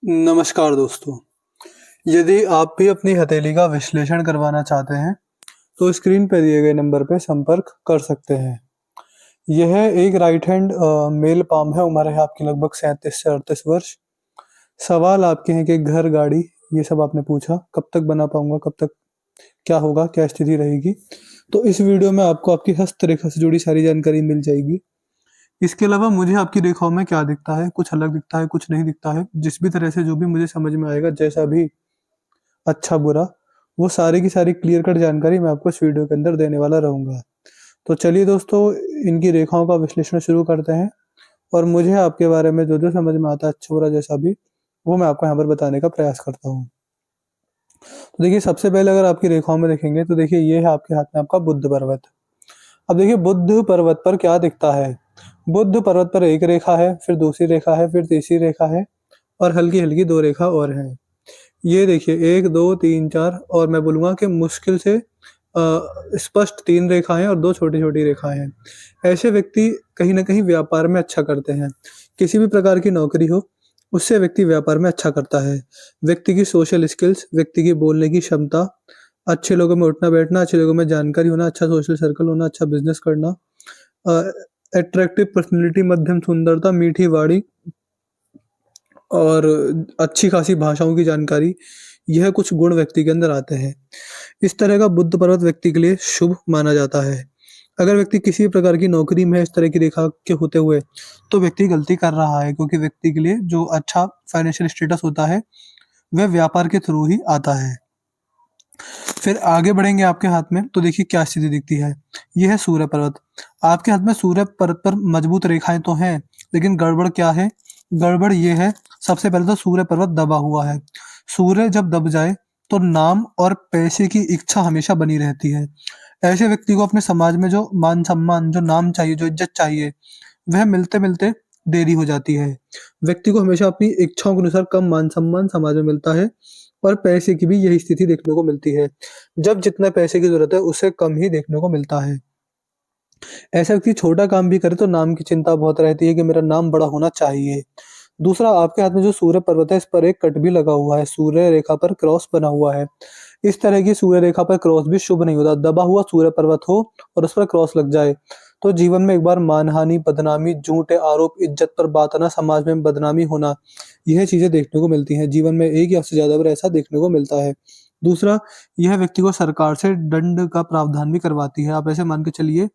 नमस्कार दोस्तों। यदि आप भी अपनी हथेली का विश्लेषण करवाना चाहते हैं, तो स्क्रीन पर दिए गए नंबर पर संपर्क कर सकते हैं। यह एक राइट हैंड मेल पाम है, उम्र है आपकी लगभग 37 से 38 वर्ष। सवाल आपके हैं कि घर, गाड़ी ये सब आपने पूछा, कब तक बना पाऊँगा, कब तक क्या होगा, क्या स्थिति रहेगी? तो इस वीडियो में आपको आपकी हस्तरेखा से जुड़ी सारी जानकारी मिल जाएगी। इसके अलावा मुझे आपकी रेखाओं में क्या दिखता है, कुछ अलग दिखता है, कुछ नहीं दिखता है, जिस भी तरह से जो भी मुझे समझ में आएगा, जैसा भी अच्छा बुरा, वो सारी की सारी क्लियर कट जानकारी मैं आपको इस वीडियो के अंदर देने वाला रहूँगा। तो चलिए दोस्तों, इनकी रेखाओं का विश्लेषण शुरू करते हैं और मुझे आपके बारे में जो-जो समझ में आता है अच्छा बुरा जैसा भी, वो मैं आपको यहाँ पर बताने का प्रयास करता हूँ। तो देखिए, सबसे पहले अगर आपकी रेखाओं में देखेंगे तो देखिए ये है आपके हाथ में आपका बुध पर्वत। अब देखिए बुध पर्वत पर क्या दिखता है? बुध पर्वत पर एक रेखा है, फिर दूसरी रेखा है, फिर तीसरी रेखा है और हल्की-हल्की 2 रेखा और हैं। ये देखिए 1, 2, 3, 4 और मैं बोलूँगा कि मुश्किल से स्पष्ट 3 रेखाएँ और 2 छोटी-छोटी रेखाएँ हैं। ऐसे व्यक्ति कहीं न कहीं व्यापार में अच्छा करते हैं। किसी भी प्रकार की नौकरी हो, उससे व्यक्ति व्यापार में अच्छा करता है। व्यक्ति की सोशल स्किल्स, व्यक्ति की बोलने की क्षमता, अच्छे लोगों में उठना-बैठना, अच्छे लोगों में जानकारी होना, अच्छा सोशल सर्कल होना, अच्छा बिज़नेस करना, अ, अट्रैक्टिव पर्सनैलिटी, मध्यम सुंदरता, मीठी वाणी और अच्छी खासी भाषाओं की जानकारी, यह कुछ गुण व्यक्ति के अंदर आते हैं। इस तरह का बुध पर्वत व्यक्ति के लिए शुभ माना जाता है। अगर व्यक्ति किसी भी प्रकार की नौकरी में है इस तरह की रेखा के होते हुए, तो व्यक्ति गलती कर रहा है, क्योंकि व्यक्ति के लिए जो अच्छा फाइनेंशियल स्टेटस होता है, वह व्यापार के थ्रू ही आता है। फिर आगे बढ़ेंगे आपके हाथ में, तो देखिए क्या स्थिति दिखती है। ये है सूर्य पर्वत। आपके हाथ में सूर्य पर्वत पर मजबूत रेखाएँ तो हैं, लेकिन गड़बड़ क्या है? गड़बड़ ये है, सबसे पहले तो सूर्य पर्वत दबा हुआ है। सूर्य जब दब जाए, तो नाम और पैसे की इच्छा हमेशा बनी रहती है। ऐसे व्यक्ति को अपने समाज में जो मान-सम्मान, जो नाम चाहिए, जो इज़्ज़त चाहिए, वह मिलते-मिलते देरी हो जाती है। व्यक्ति को हमेशा अपनी इच्छाओं के अनुसार कम मान-सम्मान समाज में मिलता है और पैसे की भी यही स्थिति देखने को मिलती है। जब जितना पैसे की ज़रूरत है, उससे कम ही देखने को मिलता है। ऐसा व्यक्ति छोटा काम भी करे तो नाम की चिंता बहुत रहती है कि मेरा नाम बड़ा होना चाहिए। दूसरा, आपके हाथ में जो सूर्य पर्वत है, इस पर एक कट भी लगा हुआ है, सूर्य रेखा पर क्रॉस बना हुआ है। इस तरह की सूर्य रेखा पर क्रॉस भी शुभ नहीं होता। दबा हुआ सूर्य पर्वत हो और उस पर क्रॉस लग जाए, तो जीवन में एक बार मानहानि, बदनामी, झूठे आरोप, इज्जत पर बात आना, समाज में बदनामी होना, यह चीज़ें देखने को मिलती हैं। जीवन में एक या उससे ज़्यादा बार ऐसा देखने को मिलता है। दूसरा, यह व्यक्ति को सरकार से दंड का प्रावधान भी करवाती है। आप ऐसे मान के चलिए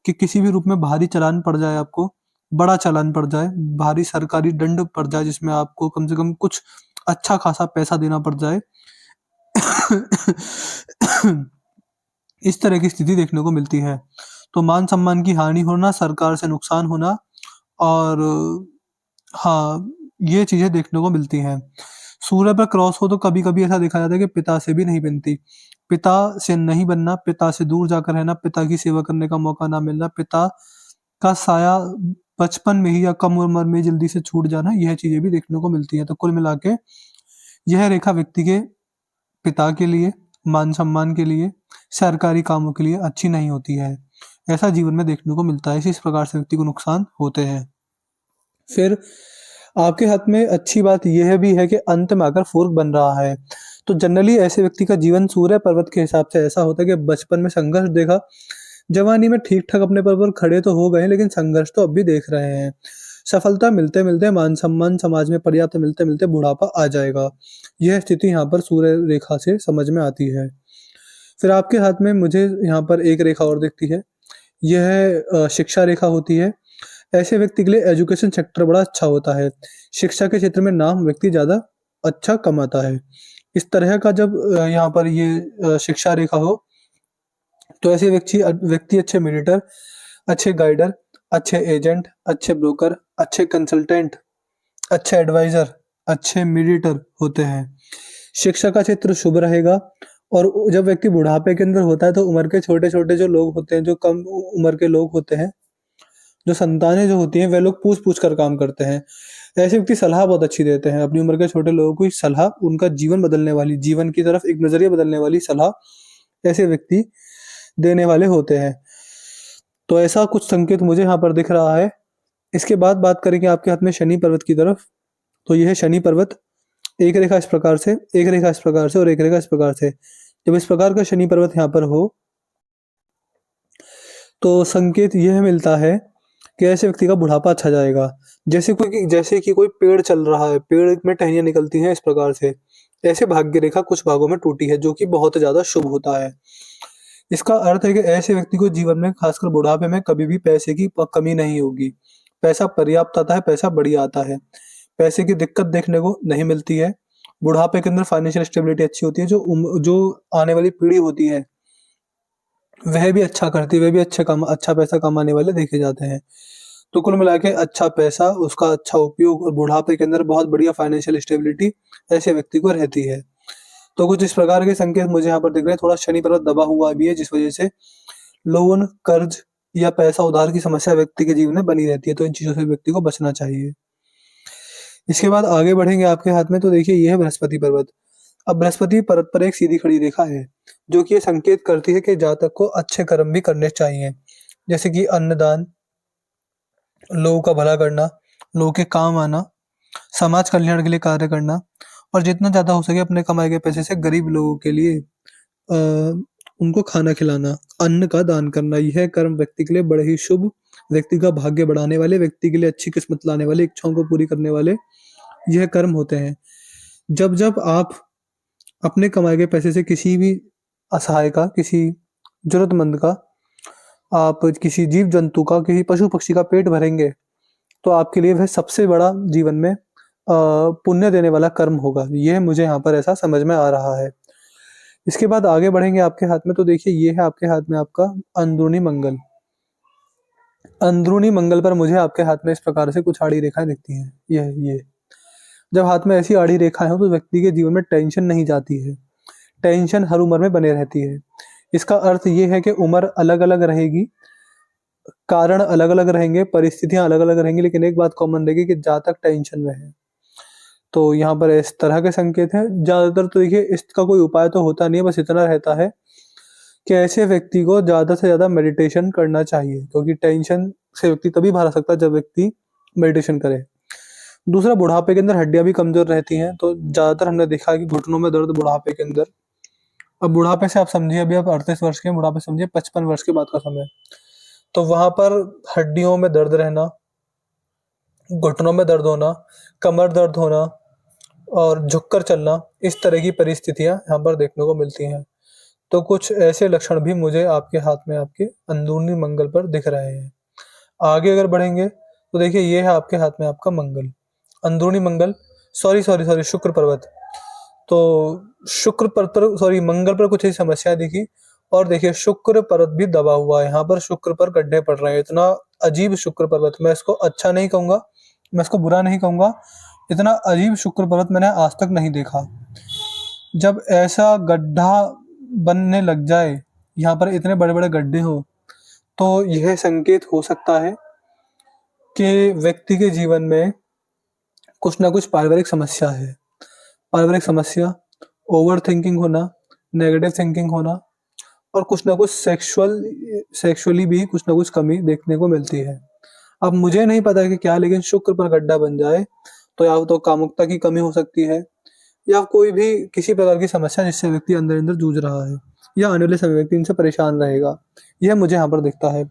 कि किसी भी रूप में भारी चालान पड़ जाए आपको, बड़ा चालान पड़ जाए, भारी सरकारी दंड पड़ जाए जिसमें आपको कम से कम कुछ अच्छा खासा पैसा देना पड़ जाए। इस तरह की स्थिति देखने को मिलती है। तो मान-सम्मान की हानि होना, सरकार से नुकसान होना और हाँ, ये चीज़ें देखने को मिलती हैं। सूर्य पर क्रॉस हो तो कभी-कभी ऐसा देखा जाता है कि पिता से भी नहीं बनती। पिता से नहीं बनना, पिता से दूर जाकर रहना, पिता की सेवा करने का मौका ना मिलना, पिता का साया बचपन में ही या कम उम्र में जल्दी से छूट जाना, यह चीज़ें भी देखने को मिलती हैं। तो कुल मिला के यह रेखा व्यक्ति के पिता के लिए, मान-सम्मान के लिए, सरकारी कामों के लिए अच्छी नहीं होती है। ऐसा जीवन में देखने को मिलता है, इस प्रकार से व्यक्ति को नुकसान होते हैं। फिर आपके हाथ में अच्छी बात यह भी है कि अंत में आकर फूर्ख बन रहा है। तो जनरली ऐसे व्यक्ति का जीवन सूर्य पर्वत के हिसाब से ऐसा होता है कि बचपन में संघर्ष देखा, जवानी में ठीक-ठाक अपने पैर पर खड़े तो हो गए हैं, लेकिन संघर्ष तो अब भी देख रहे हैं। सफलता मिलते-मिलते, मान-सम्मान समाज में पर्याप्त मिलते-मिलते बुढ़ापा आ जाएगा। यह स्थिति यहाँ पर सूर्य रेखा से समझ में आती है। फिर आपके हाथ में मुझे यहाँ पर एक रेखा और दिखती है। यह शिक्षा रेखा होती है। ऐसे व्यक्ति के लिए एजुकेशन सेक्टर बड़ा अच्छा होता है। शिक्षा के क्षेत्र में नाम व्यक्ति ज़्यादा अच्छा कमाता है। इस तरह का जब यहाँ पर ये शिक्षा रेखा हो, तो ऐसे व्यक्ति अच्छे मेडिटर, अच्छे गाइडर, अच्छे एजेंट, अच्छे ब्रोकर, अच्छे कंसल्टेंट, अच्छे एडवाइज़र, अच्छे मेडिएटर होते हैं। शिक्षा का क्षेत्र शुभ रहेगा और जब व्यक्ति बुढ़ापे के अंदर होता है, तो उम्र के छोटे-छोटे जो लोग होते हैं, जो कम उम्र के लोग होते हैं, जो संतानें जो होती हैं, वह लोग पूछ-पूछ कर काम करते हैं। ऐसे व्यक्ति सलाह बहुत अच्छी देते हैं। अपनी उम्र के छोटे लोगों को सलाह, उनका जीवन बदलने वाली, जीवन की तरफ एक नज़रिया बदलने वाली सलाह ऐसे व्यक्ति देने वाले होते हैं। तो ऐसा कुछ संकेत मुझे यहाँ पर दिख रहा है। इसके बाद बात करेंगे आपके हाथ में शनि पर्वत की तरफ, तो ये है शनि पर्वत। एक रेखा इस प्रकार से, एक रेखा इस प्रकार से और एक रेखा इस प्रकार से। जब इस प्रकार का शनि पर्वत यहाँ पर हो तो संकेत यह मिलता है कि ऐसे व्यक्ति का बुढ़ापा अच्छा जाएगा। जैसे कि कोई पेड़ चल रहा है, पेड़ में टहनियाँ निकलती हैं इस प्रकार से। ऐसे भाग्य रेखा कुछ भागों में टूटी है, जो कि बहुत ज़्यादा शुभ होता है। इसका अर्थ है कि ऐसे व्यक्ति को जीवन में, खासकर बुढ़ापे में, कभी भी पैसे की कमी नहीं होगी। पैसा पर्याप्त आता है, पैसा बढ़िया आता है। पैसे की दिक्कत देखने को नहीं मिलती है। बुढ़ापे के अंदर फाइनेंशियल स्टेबिलिटी अच्छी होती है। जो आने वाली पीढ़ी होती है वह भी अच्छा करती है, वह भी अच्छा पैसा कमाने वाले देखे जाते हैं। तो कुल मिला के अच्छा पैसा, उसका अच्छा उपयोग और बुढ़ापे के अंदर बहुत बढ़िया फाइनेंशियल स्टेबिलिटी ऐसे व्यक्ति को रहती है। तो कुछ इस प्रकार के संकेत मुझे यहाँ पर दिख रहे हैं। थोड़ा शनि पर्वत दबा हुआ भी है, जिस वजह से लोन, कर्ज या पैसा उधार की समस्या व्यक्ति के जीवन में बनी रहती है। तो इन चीजों से व्यक्ति को बचना चाहिए। इसके बाद आगे बढ़ेंगे आपके हाथ में, तो देखिए ये है बृहस्पति पर्वत। अब बृहस्पति पर्वत पर एक सीधी खड़ी रेखा है, जो कि ये संकेत करती है कि जातक को अच्छे कर्म भी करने चाहिए, जैसे कि अन्नदान, लोगों का भला करना, लोगों के काम आना, समाज कल्याण के लिए कार्य करना, और जितना ज्यादा हो सके अपने कमाए गए पैसे से गरीब लोगों के लिए उनको खाना खिलाना, अन्न का दान करना। यह कर्म व्यक्ति के लिए बड़े ही शुभ, व्यक्ति का भाग्य बढ़ाने वाले, व्यक्ति के लिए अच्छी किस्मत लाने वाले, इच्छाओं को पूरी करने वाले यह कर्म होते हैं। जब जब आप अपने कमाए गए पैसे से किसी भी असहाय का, किसी जरूरतमंद का, आप किसी जीव जंतु का, किसी पशु पक्षी का पेट भरेंगे, तो आपके लिए वह सबसे बड़ा जीवन में पुण्य देने वाला कर्म होगा। यह मुझे यहाँ पर ऐसा समझ में आ रहा है। इसके बाद आगे बढ़ेंगे आपके हाथ में, तो देखिए ये है आपके हाथ में आपका अंदरूनी मंगल। अंदरूनी मंगल पर मुझे आपके हाथ में इस प्रकार से कुछ आड़ी रेखाएं दिखती हैं। ये जब हाथ में ऐसी आड़ी रेखाएं हो तो व्यक्ति के जीवन में टेंशन नहीं जाती है। टेंशन हर उम्र में बने रहती है। इसका अर्थ ये है कि उम्र अलग अलग रहेगी, कारण अलग अलग रहेंगे, परिस्थितियां अलग अलग रहेंगी, लेकिन एक बात कॉमन रहेगी कि जातक टेंशन में है। तो यहाँ पर इस तरह के संकेत हैं। ज्यादातर तो देखिए इसका कोई उपाय तो होता नहीं है, बस इतना रहता है कि ऐसे व्यक्ति को ज्यादा से ज्यादा मेडिटेशन करना चाहिए, क्योंकि टेंशन से व्यक्ति तभी बाहर आ सकता है जब व्यक्ति मेडिटेशन करे। दूसरा, बुढ़ापे के अंदर हड्डियां भी कमजोर रहती हैं, तो ज्यादातर हमने देखा है कि घुटनों में दर्द बुढ़ापे के अंदर। अब बुढ़ापे से आप समझिए, अभी आप 38 वर्ष के हैं, बुढ़ापे समझिए 55 वर्ष के बाद का समय। तो वहां पर हड्डियों में दर्द रहना, घुटनों में दर्द होना, कमर दर्द होना और झुककर चलना, इस तरह की परिस्थितियां यहाँ पर देखने को मिलती हैं। तो कुछ ऐसे लक्षण भी मुझे आपके हाथ में, आपके अंदरूनी मंगल पर दिख रहे हैं। आगे अगर बढ़ेंगे तो देखिए ये है आपके हाथ में आपका मंगल, अंदरूनी मंगल, सॉरी शुक्र पर्वत। तो शुक्र पर्वत पर, सॉरी मंगल पर कुछ ऐसी समस्या दिखी। और देखिए शुक्र पर्वत भी दबा हुआ है, यहाँ पर शुक्र पर गड्ढे पड़ रहे हैं। इतना अजीब शुक्र पर्वत, मैं इसको अच्छा नहीं कहूंगा, मैं इसको बुरा नहीं कहूंगा, इतना अजीब शुक्र पर्वत मैंने आज तक नहीं देखा। जब ऐसा गड्ढा बनने लग जाए, यहाँ पर इतने बड़े बड़े गड्ढे हो, तो यह संकेत हो सकता है कि व्यक्ति के जीवन में कुछ ना कुछ पारिवारिक समस्या है। पारिवारिक समस्या, ओवर थिंकिंग होना, नेगेटिव थिंकिंग होना, और कुछ ना कुछ सेक्सुअली भी कुछ ना कुछ कमी देखने को मिलती है। अब मुझे नहीं पता कि क्या, लेकिन शुक्र पर गड्ढा बन जाए तो या तो कामुकता की कमी हो सकती है, या कोई भी किसी प्रकार की समस्या जिससे व्यक्ति अंदर अंदर जूझ रहा है, या आने वाले समय व्यक्ति इनसे परेशान रहेगा। यह मुझे यहाँ पर दिखता है।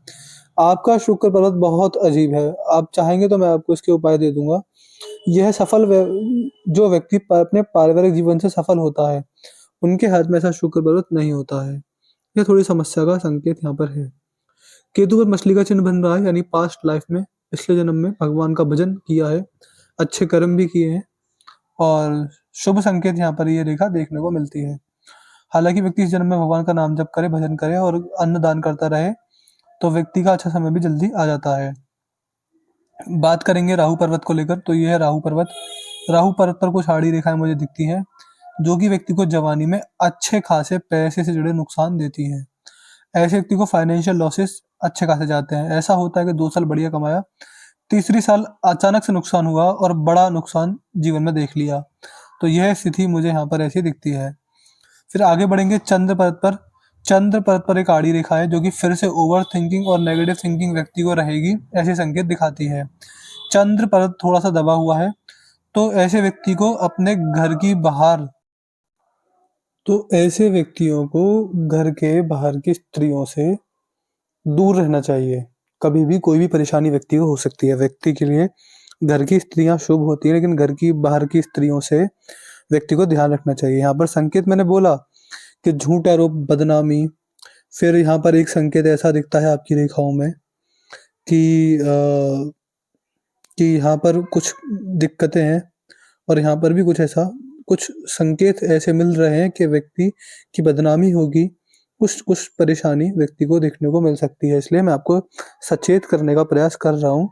आपका शुक्र पर्वत बहुत अजीब है, आप चाहेंगे तो मैं आपको इसके उपाय दे दूंगा। यह जो व्यक्ति अपने पारिवारिक जीवन से सफल होता है, उनके हाथ में ऐसा शुक्र पर्वत नहीं होता है। यह थोड़ी समस्या का संकेत यहाँ पर है। केतु पर मछली का चिन्ह बन रहा है, यानी पास्ट लाइफ में, पिछले जन्म में भगवान का भजन किया है, अच्छे कर्म भी किए हैं, और शुभ संकेत यहाँ पर ये रेखा देखने को मिलती है। हालांकि व्यक्ति इस जन्म में भगवान का नाम जप करे, भजन करे और अन्न दान करता रहे, तो व्यक्ति का अच्छा समय भी जल्दी आ जाता है। बात करेंगे राहु पर्वत को लेकर, तो यह है राहु पर्वत। राहु पर्वत पर कुछ आड़ी रेखाएं मुझे दिखती हैं, जो कि व्यक्ति को जवानी में अच्छे खासे पैसे से जुड़े नुकसान देती हैं। ऐसे व्यक्ति को फाइनेंशियल लॉसेस अच्छे खासे जाते हैं। ऐसा होता है कि 2 साल बढ़िया कमाया, तीसरी साल अचानक से नुकसान हुआ और बड़ा नुकसान जीवन में देख लिया। तो यह स्थिति मुझे यहाँ पर ऐसी दिखती है। फिर आगे बढ़ेंगे चंद्र पर्वत पर। चंद्र पर्वत पर एक आड़ी रेखा है, जो कि फिर से ओवर थिंकिंग और नेगेटिव थिंकिंग व्यक्ति को रहेगी, ऐसे संकेत दिखाती है। चंद्र पर्वत थोड़ा सा दबा हुआ है, तो ऐसे व्यक्ति को अपने घर की बाहर तो ऐसे व्यक्तियों को घर के बाहर की स्त्रियों से दूर रहना चाहिए। कभी भी कोई भी परेशानी व्यक्ति को हो सकती है। व्यक्ति के लिए घर की स्त्रियां शुभ होती है, लेकिन घर की बाहर की स्त्रियों से व्यक्ति को ध्यान रखना चाहिए। यहाँ पर संकेत मैंने बोला कि झूठ, आरोप, बदनामी। फिर यहाँ पर एक संकेत ऐसा दिखता है आपकी रेखाओं में कि कि यहाँ पर कुछ दिक्कतें हैं, और यहाँ पर भी कुछ ऐसा कुछ संकेत ऐसे मिल रहे हैं कि व्यक्ति की बदनामी होगी। कुछ कुछ परेशानी व्यक्ति को देखने को मिल सकती है, इसलिए मैं आपको सचेत करने का प्रयास कर रहा हूँ।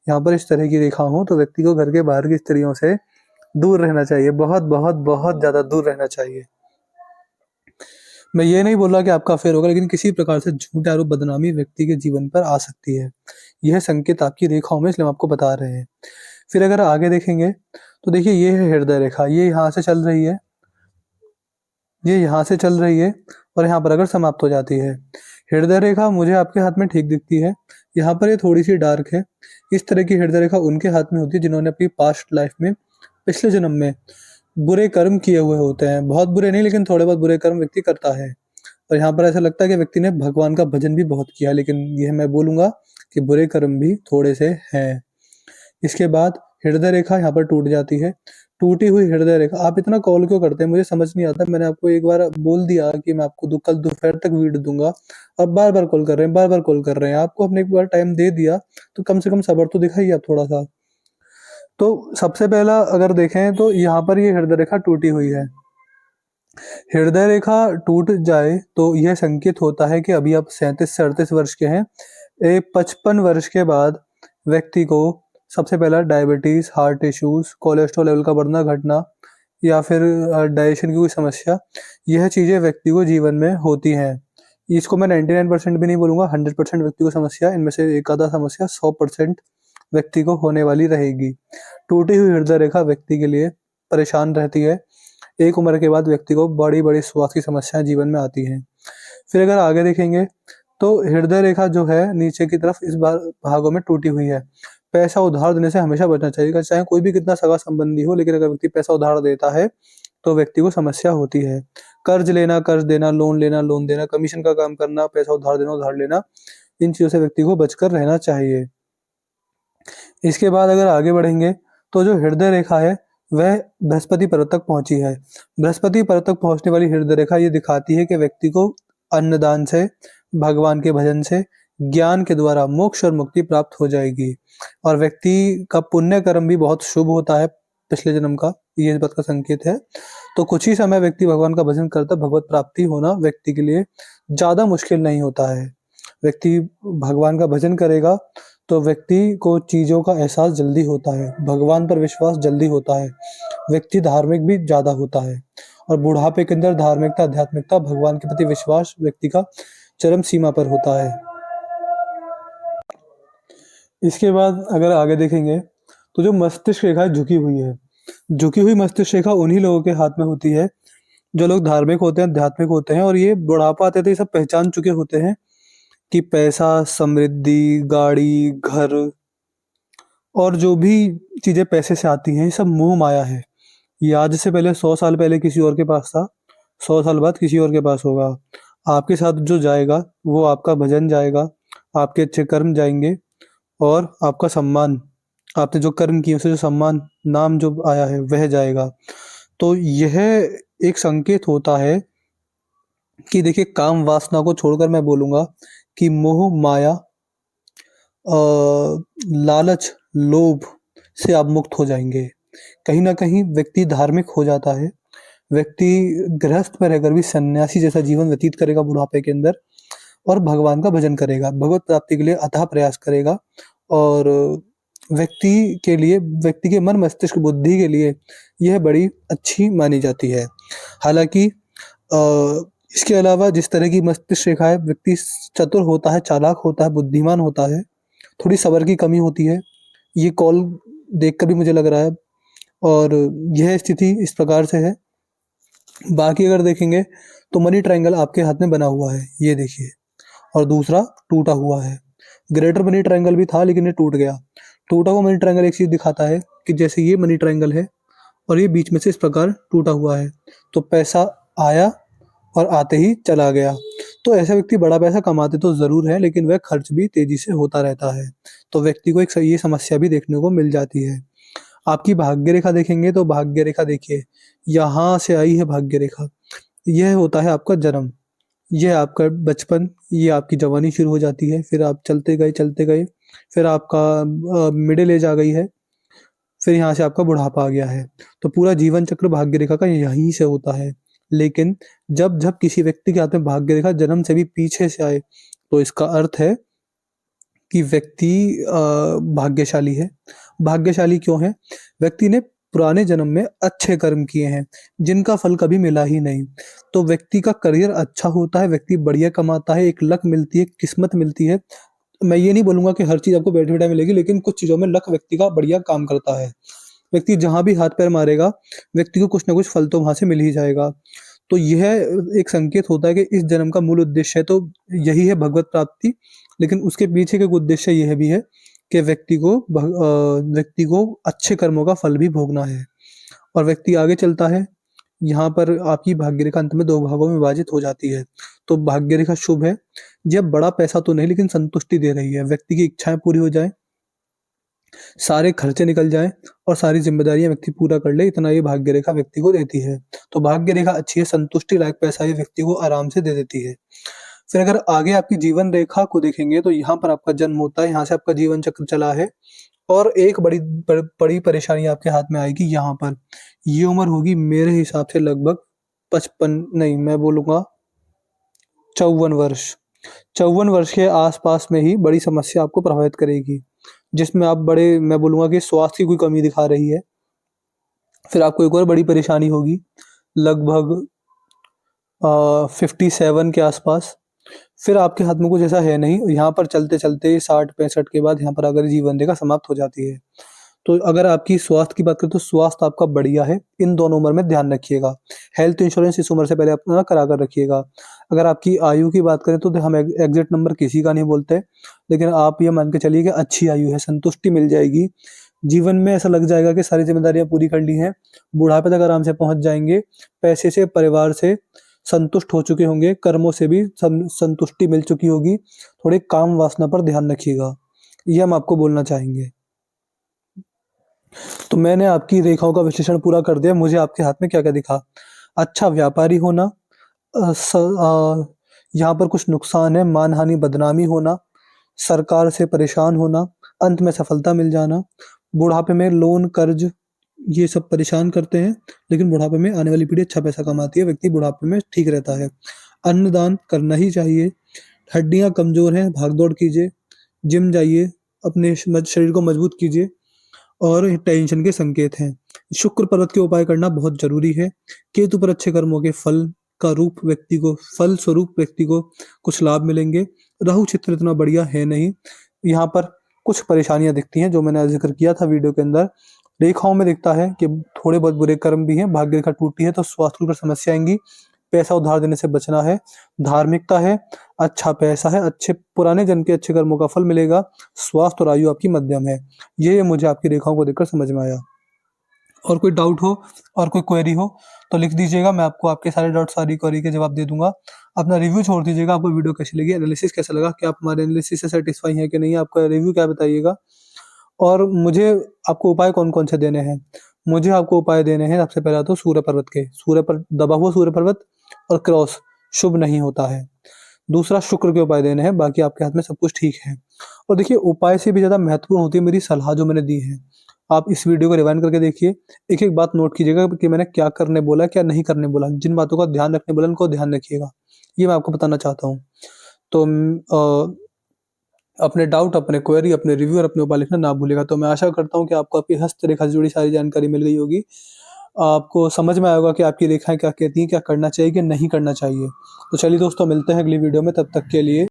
यहाँ पर इस तरह की रेखा हो तो व्यक्ति को घर के बाहर की स्त्रियों से दूर रहना चाहिए, बहुत बहुत बहुत ज़्यादा दूर रहना चाहिए। मैं ये नहीं बोल रहा कि आपका अफेयर होगा, लेकिन किसी प्रकार से झूठ, आरोप, बदनामी व्यक्ति के जीवन पर आ सकती है। यह संकेत आपकी रेखाओं में, इसलिए हम आपको बता रहे हैं। फिर अगर आगे देखेंगे तो देखिए ये है हृदय रेखा। ये यहाँ से चल रही है, ये यहाँ से चल रही है और यहाँ पर अगर समाप्त हो जाती है। हृदय रेखा मुझे आपके हाथ में ठीक दिखती है। यहाँ पर ये थोड़ी सी डार्क है। इस तरह की हृदय रेखा उनके हाथ में होती है जिन्होंने अपनी पास्ट लाइफ में, पिछले जन्म में बुरे कर्म किए हुए होते हैं। बहुत बुरे नहीं, लेकिन थोड़े बहुत बुरे कर्म व्यक्ति करता है। और यहाँ पर ऐसा लगता है कि व्यक्ति ने भगवान का भजन भी बहुत किया, लेकिन यह मैं बोलूंगा कि बुरे कर्म भी थोड़े से हैं। इसके बाद हृदय रेखा यहाँ पर टूट जाती है। टूटी हुई हृदय रेखा, आप इतना कॉल क्यों करते हैं मुझे समझ नहीं आता। मैंने आपको एक बार बोल दिया कि मैं आपको कल दोपहर तक वीडियो दूंगा, अब बार बार कॉल कर रहे हैं, बार बार कॉल कर रहे हैं। आपको हमने एक बार टाइम दे दिया तो कम से कम सब्र तो दिखाइए आप थोड़ा सा। तो सबसे पहला अगर देखें तो यहाँ पर ये हृदय रेखा टूटी हुई है। हृदय रेखा टूट जाए तो यह संकेत होता है कि अभी आप 37 से 38 वर्ष के हैं। 55 वर्ष के बाद व्यक्ति को सबसे पहला diabetes, heart issues, cholesterol level का बढ़ना घटना, या फिर डाइजेशन की कोई समस्या, यह चीजें व्यक्ति को जीवन में होती हैं। इसको मैं 99% भी नहीं बोलूंगा, 100% व्यक्ति को समस्या, इनमें से एक आधा समस्या 100% व्यक्ति को होने वाली रहेगी। टूटी हुई हृदय रेखा व्यक्ति के लिए परेशान रहती है। एक उम्र के बाद व्यक्ति को बड़ी बड़ी स्वास्थ्य की समस्याएं जीवन में आती हैं। फिर अगर आगे देखेंगे तो हृदय रेखा जो है नीचे की तरफ इस बार भागों में टूटी हुई है। पैसा उधार देने से हमेशा बचना चाहिए, चाहे कोई भी कितना सगा संबंधी हो, लेकिन अगर व्यक्ति पैसा उधार देता है तो व्यक्ति को समस्या होती है। कर्ज लेना, कर्ज देना, लोन लेना, लोन देना, कमीशन का काम करना, पैसा उधार देना, उधार लेना, इन चीजों से व्यक्ति को बचकर रहना चाहिए। इसके बाद अगर आगे बढ़ेंगे तो जो हृदय रेखा है वह बृहस्पति पर्वत तक पहुंची है। बृहस्पति पर्वत तक पहुंचने वाली हृदय रेखा ये दिखाती है कि व्यक्ति को अन्नदान से, भगवान के भजन से, ज्ञान के द्वारा मोक्ष और मुक्ति प्राप्त हो जाएगी। और व्यक्ति का पुण्य कर्म भी बहुत शुभ होता है पिछले जन्म का, ये इस बात का संकेत है। तो कुछ ही समय व्यक्ति भगवान का भजन करता, भगवत प्राप्ति होना व्यक्ति के लिए ज्यादा मुश्किल नहीं होता है। व्यक्ति भगवान का भजन करेगा तो व्यक्ति को चीजों का एहसास जल्दी होता है, भगवान पर विश्वास जल्दी होता है, व्यक्ति धार्मिक भी ज्यादा होता है। और बुढ़ापे के अंदर धार्मिकता, आध्यात्मिकता, भगवान के प्रति विश्वास व्यक्ति का चरम सीमा पर होता है। इसके बाद अगर आगे देखेंगे तो जो मस्तिष्क रेखा झुकी हुई है, झुकी हुई मस्तिष्क रेखा उन्हीं लोगों के हाथ में होती है जो लोग धार्मिक होते हैं, आध्यात्मिक होते हैं, और ये बुढ़ापा आते थे ये सब पहचान चुके होते हैं कि पैसा, समृद्धि, गाड़ी, घर और जो भी चीजें पैसे से आती हैं ये सब मोह माया है। ये आज से पहले 100 साल पहले किसी और के पास था, 100 साल बाद किसी और के पास होगा। आपके साथ जो जाएगा वो आपका भजन जाएगा, आपके अच्छे कर्म जाएंगे, और आपका सम्मान, आपने जो कर्म किए उसे जो सम्मान, नाम जो आया है वह जाएगा। तो यह एक संकेत होता है कि देखिए काम वासना को छोड़कर मैं बोलूंगा कि मोह माया, लालच, लोभ से आप मुक्त हो जाएंगे। कहीं ना कहीं व्यक्ति धार्मिक हो जाता है, व्यक्ति गृहस्थ में रहकर भी सन्यासी जैसा जीवन व्यतीत करेगा बुढ़ापे के अंदर, और भगवान का भजन करेगा, भगवत प्राप्ति के लिए अथाह प्रयास करेगा। और व्यक्ति के लिए, व्यक्ति के मन मस्तिष्क बुद्धि के लिए यह बड़ी अच्छी मानी जाती है। हालांकि इसके अलावा जिस तरह की मस्तिष्क रेखा है, व्यक्ति चतुर होता है, चालाक होता है, बुद्धिमान होता है, थोड़ी सब्र की कमी होती है, ये कॉल देखकर भी मुझे लग रहा है। और यह स्थिति इस प्रकार से है। बाकी अगर देखेंगे तो मनी ट्रायंगल आपके हाथ में बना हुआ है, ये देखिए, और दूसरा टूटा हुआ है। ग्रेटर मनी ट्रायंगल भी था लेकिन ये टूट गया। टूटा हुआ मनी ट्रायंगल एक चीज दिखाता है कि जैसे ये मनी ट्रायंगल है और ये बीच में से इस प्रकार टूटा हुआ है, तो पैसा आया और आते ही चला गया। तो ऐसा व्यक्ति बड़ा पैसा कमाते तो जरूर है, लेकिन वह खर्च भी तेजी से होता रहता है। तो व्यक्ति को एक ये समस्या भी देखने को मिल जाती है। आपकी भाग्य रेखा देखेंगे तो भाग्य रेखा देखिए, यहाँ से आई है भाग्य रेखा। यह होता है आपका जन्म, यह आपका बचपन, ये आपकी जवानी शुरू हो जाती है, फिर आप चलते गए, फिर आपका मिडिल एज आ गई है, फिर यहाँ से आपका बुढ़ापा आ गया है। तो पूरा जीवन चक्र भाग्य रेखा का यहीं से होता है। लेकिन जब जब किसी व्यक्ति के हाथ में भाग्य रेखा जन्म से भी पीछे से आए, तो इसका अर्थ है कि व्यक्ति भाग्यशाली है। भाग्यशाली क्यों है? व्यक्ति ने पुराने जन्म में अच्छे कर्म किए हैं जिनका फल कभी मिला ही नहीं। तो व्यक्ति का करियर अच्छा होता है, व्यक्ति बढ़िया कमाता है, एक लक मिलती है, किस्मत मिलती है। मैं ये नहीं बोलूंगा कि हर चीज आपको बैठे बैठे मिलेगी, लेकिन कुछ चीजों में लक व्यक्ति का बढ़िया काम करता है। व्यक्ति जहां भी हाथ पैर मारेगा, व्यक्ति को कुछ ना कुछ फल तो वहां से मिल ही जाएगा। तो यह एक संकेत होता है कि इस जन्म का मूल उद्देश्य है तो यही है भगवत प्राप्ति, लेकिन उसके पीछे का उद्देश्य यह भी है कि व्यक्ति को अच्छे कर्मों का फल भी भोगना है। और व्यक्ति आगे चलता है, यहाँ पर आपकी भाग्य रेखा अंत में 2 भागों में विभाजित हो जाती है। तो भाग्य रेखा शुभ है, यह बड़ा पैसा तो नहीं लेकिन संतुष्टि दे रही है, व्यक्ति की इच्छाएं पूरी हो जाए, सारे खर्चे निकल जाएं और सारी जिम्मेदारियां व्यक्ति पूरा कर ले, इतना ये भाग्य रेखा व्यक्ति को देती है। तो भाग्य रेखा अच्छी है, संतुष्टि लायक पैसा ये व्यक्ति को आराम से दे देती है। फिर अगर आगे आपकी जीवन रेखा को देखेंगे तो यहाँ पर आपका जन्म होता है, यहाँ से आपका जीवन चक्र चला है और एक बड़ी परेशानी आपके हाथ में आएगी यहाँ पर। ये उम्र होगी मेरे हिसाब से लगभग 55 नहीं, मैं बोलूंगा 54 वर्ष। 54 वर्ष के आसपास में ही बड़ी समस्या आपको प्रभावित करेगी, जिसमें आप मैं बोलूंगा कि स्वास्थ्य की कोई कमी दिखा रही है। फिर आपको एक और बड़ी परेशानी होगी लगभग 57 के आसपास। फिर आपके हाथ में कुछ ऐसा है नहीं, यहाँ पर चलते चलते 60-65 के बाद यहाँ पर अगर जीवन रेखा समाप्त हो जाती है। तो अगर आपकी स्वास्थ्य की बात करें तो स्वास्थ्य आपका बढ़िया है, इन दोनों उम्र में ध्यान रखिएगा। हेल्थ इंश्योरेंस इस उम्र से पहले अपना करा कर रखिएगा। अगर आपकी आयु की बात करें तो हम एग्जैक्ट नंबर किसी का नहीं बोलते, लेकिन आप ये मान के चलिए कि अच्छी आयु है, संतुष्टि मिल जाएगी जीवन में, ऐसा लग जाएगा कि सारी जिम्मेदारियां पूरी कर ली हैं, बुढ़ापे तक आराम से पहुंच जाएंगे, पैसे से परिवार से संतुष्ट हो चुके होंगे, कर्मों से भी संतुष्टि मिल चुकी होगी। थोड़े काम वासना पर ध्यान रखिएगा, ये हम आपको बोलना चाहेंगे। तो मैंने आपकी रेखाओं का विश्लेषण पूरा कर दिया। मुझे आपके हाथ में क्या क्या दिखा? अच्छा व्यापारी होना, यहाँ पर कुछ नुकसान है, मानहानि बदनामी होना, सरकार से परेशान होना, अंत में सफलता मिल जाना, बुढ़ापे में लोन कर्ज ये सब परेशान करते हैं, लेकिन बुढ़ापे में आने वाली पीढ़ी अच्छा पैसा कमाती है, व्यक्ति बुढ़ापे में ठीक रहता है। अन्नदान करना ही चाहिए, हड्डियां कमजोर हैं भाग दौड़ कीजिए, जिम जाइए, अपने शरीर को मजबूत कीजिए, और टेंशन के संकेत हैं। शुक्र पर्वत के उपाय करना बहुत जरूरी है। केतु पर अच्छे कर्मों के फल स्वरूप व्यक्ति को कुछ लाभ मिलेंगे। राहु चित्र इतना बढ़िया है नहीं, यहाँ पर कुछ परेशानियां दिखती हैं जो मैंने जिक्र किया था वीडियो के अंदर। रेखाओं में दिखता है कि थोड़े बहुत बुरे कर्म भी हैं, भाग्य रेखा टूटी है तो स्वास्थ्य पर समस्या आएंगी, पैसा उधार देने से बचना है, धार्मिकता है, अच्छा पैसा है, अच्छे पुराने जन्म के अच्छे कर्मों का फल मिलेगा, स्वास्थ्य और आयु आपकी मध्यम है। ये मुझे आपकी रेखाओं को देखकर समझ में आया। और कोई डाउट हो और कोई क्वेरी हो तो लिख दीजिएगा, मैं आपको आपके सारे डाउट सारी क्वेरी के जवाब दे दूंगा। अपना रिव्यू छोड़ दीजिएगा, आपको वीडियो कैसी लगी, एनालिसिस कैसा लगा, क्या आप हमारे एनालिसिस से सेटिस्फाई हैं कि नहीं, आपका रिव्यू क्या बताइएगा। और मुझे आपको उपाय कौन कौन से देने हैं? मुझे आपको उपाय देने हैं सबसे पहला तो सूर्य पर्वत के, सूर्य पर दबा हुआ सूर्य पर्वत और क्रॉस शुभ नहीं होता है। दूसरा शुक्र के उपाय देने हैं, बाकी आपके हाथ में सब कुछ ठीक है। और देखिए उपाय से भी ज्यादा महत्वपूर्ण होती है मेरी सलाह जो मैंने दी है। आप इस वीडियो को रिवाइंड करके देखिए, एक एक बात नोट कीजिएगा कि मैंने क्या करने बोला, क्या नहीं करने बोला, जिन बातों का ध्यान रखने बोला उनको ध्यान रखिएगा, ये मैं आपको बताना चाहता हूँ। तो अपने डाउट, अपने क्वेरी, अपने रिव्यू और अपने उपाय लिखना ना भूलेगा। तो मैं आशा करता हूँ कि आपको आपकी हस्तरेखा से जुड़ी सारी जानकारी मिल गई होगी, आपको समझ में आया होगा कि आपकी रेखाएं क्या कहती हैं, क्या करना चाहिए, क्या नहीं करना चाहिए। तो चलिए दोस्तों, मिलते हैं अगली वीडियो में, तब तक के लिए